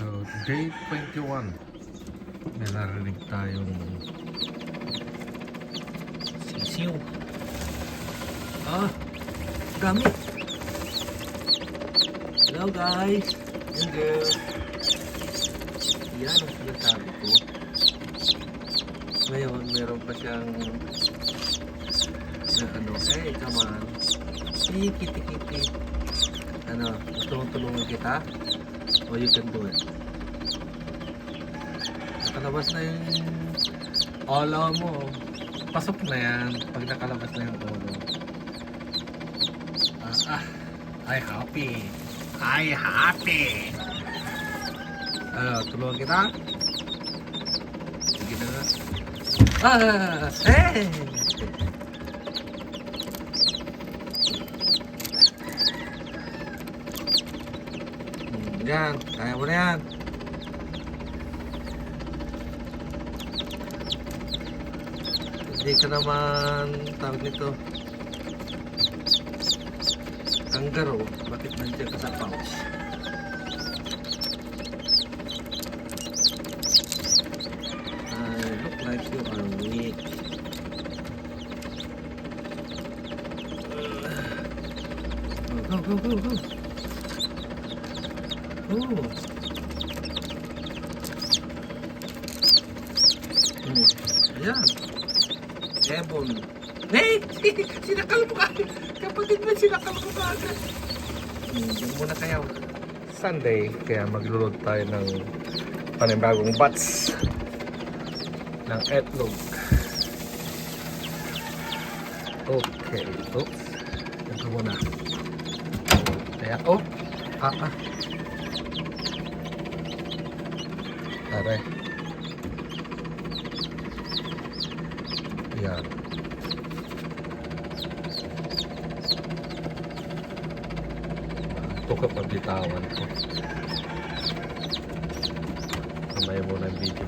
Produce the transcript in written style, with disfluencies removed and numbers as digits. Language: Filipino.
So, day 21. May narinig tayong sisiw. Dami. Hello guys. Yung girl. Yan ang sinasabi ko. Ngayon, meron pa siyang na ano, hey, come on. Hey, kitty. Ano, gusto mong tulungan kita? O you can do it. Nakalabas na yung olo mo. Pasok na yan pag nakalabas na yung olo. I happy. Ano, tulungan kita? Sige na nga. Hey! Yan, kaya mo na yan. Hindi ka naman tawag nito. Kangaroo, bakit nandiyan ka sa pouch? Look like you are weak. Go. Yan. Ebon. Hey! Sinakal mo ka! Kapatid mo, sinakal mo ka agad. Diyan muna kayo. Sunday, kaya maglulod tayo ng panibagong batch ng etlog. Okay. Oops. Ito muna. Kaya, Tara. Yan. Ito kapag bitawan ko. Kamay mo ng video.